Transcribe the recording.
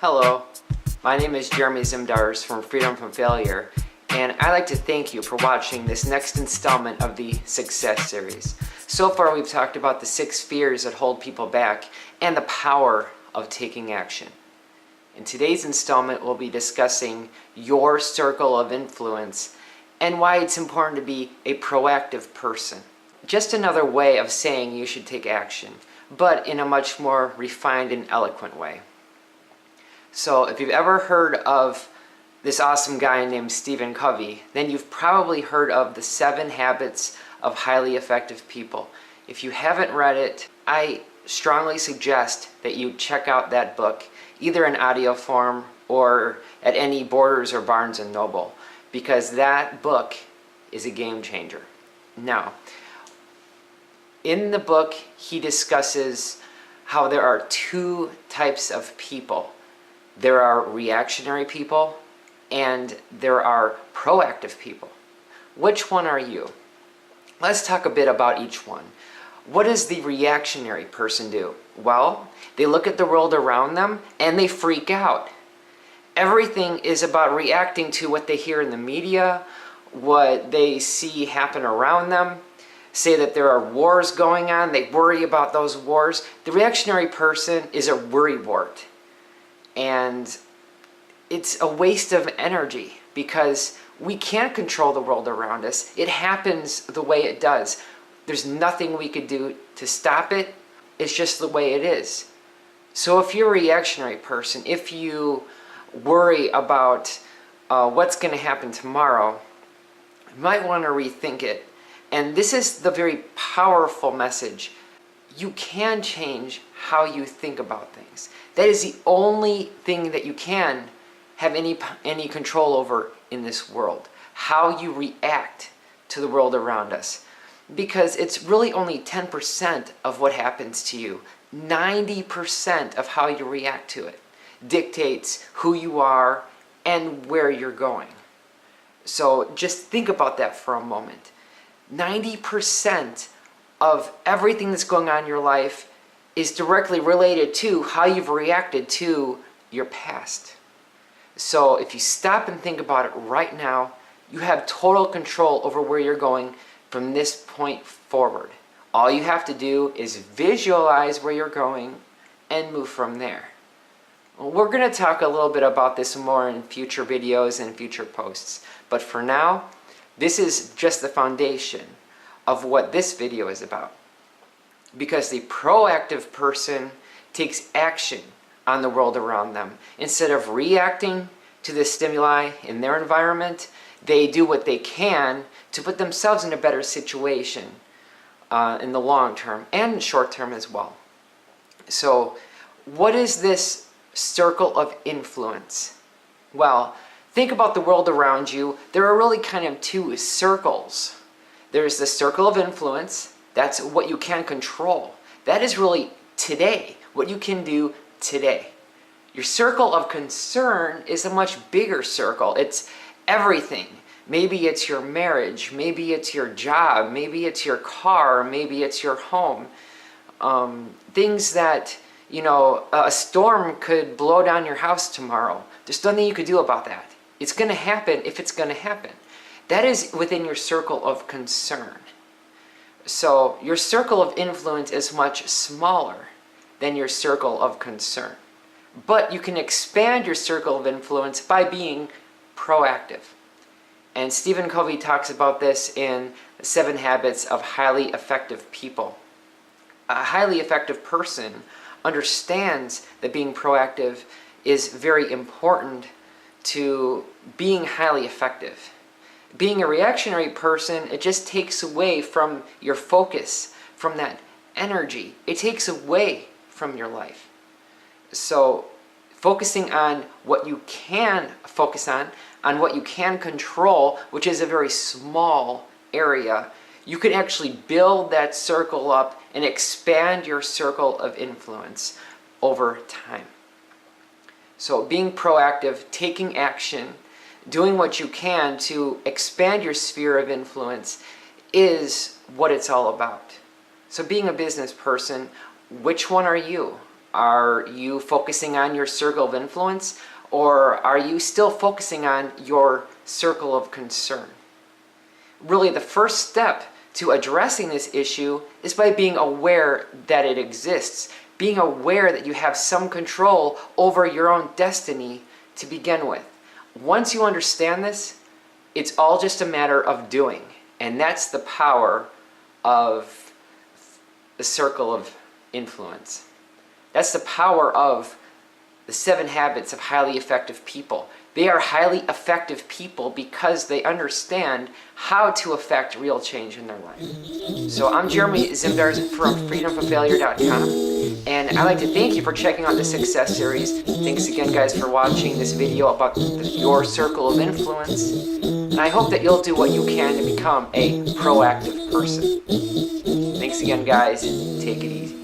Hello, my name is Jeremy Zimdars from Freedom from Failure, and I'd like to thank you for watching this next installment of the Success Series. So far we've talked about the 6 fears that hold people back and the power of taking action. In today's installment we'll be discussing your circle of influence and why it's important to be a proactive person. Just another way of saying you should take action, but in a much more refined and eloquent way. So if you've ever heard of this awesome guy named Stephen Covey, then you've probably heard of the 7 Habits of Highly Effective People. If you haven't read it, I strongly suggest that you check out that book, either in audio form or at any Borders or Barnes & Noble, because that book is a game changer. Now, in the book, he discusses how there are 2 types of people. There are reactionary people and there are proactive people. Which one are you? Let's talk a bit about each one. What does the reactionary person do? Well, they look at the world around them and they freak out. Everything is about reacting to what they hear in the media, what they see happen around them. Say that there are wars going on, they worry about those wars. The reactionary person is a worrywart. And it's a waste of energy because we can't control the world around us. It happens the way it does. There's nothing we could do to stop it. It's just the way it is. So if you're a reactionary person, if you worry about what's going to happen tomorrow, you might want to rethink it. And this is the very powerful message. You can change how you think about things. That is the only thing that you can have any control over in this world. How you react to the world around us. Because it's really only 10% of what happens to you. 90% of how you react to it dictates who you are and where you're going. So just think about that for a moment. 90% of everything that's going on in your life is directly related to how you've reacted to your past. So if you stop and think about it right now, you have total control over where you're going from this point forward. All you have to do is visualize where you're going and move from there. We're going to talk a little bit about this more in future videos and future posts. But for now, this is just the foundation of what this video is about. Because the proactive person takes action on the world around them. Instead of reacting to the stimuli in their environment, they do what they can to put themselves in a better situation in the long term and short term as well. So what is this circle of influence? Well, think about the world around you. There are really kind of 2 circles. There's the circle of influence. That's what you can control. That is really today, what you can do today. Your circle of concern is a much bigger circle. It's everything. Maybe it's your marriage, maybe it's your job, maybe it's your car, maybe it's your home. Things that, a storm could blow down your house tomorrow. There's nothing you could do about that. It's going to happen if it's going to happen. That is within your circle of concern. So your circle of influence is much smaller than your circle of concern. But you can expand your circle of influence by being proactive. And Stephen Covey talks about this in the 7 Habits of Highly Effective People. A highly effective person understands that being proactive is very important to being highly effective. Being a reactionary person, it just takes away from your focus, from that energy. It takes away from your life. So focusing on what you can focus on what you can control, which is a very small area, you can actually build that circle up and expand your circle of influence over time. So being proactive, taking action, doing what you can to expand your sphere of influence is what it's all about. So being a business person, which one are you? Are you focusing on your circle of influence, or are you still focusing on your circle of concern? Really, the first step to addressing this issue is by being aware that it exists, being aware that you have some control over your own destiny to begin with. Once you understand this, it's all just a matter of doing, and that's the power of the circle of influence. That's the power of the 7 habits of highly effective people. They are highly effective people because they understand how to affect real change in their life. So I'm Jeremy Zimdars from freedomfromfailure.com, and I'd like to thank you for checking out the Success Series. Thanks again, guys, for watching this video about your circle of influence. And I hope that you'll do what you can to become a proactive person. Thanks again, guys. Take it easy.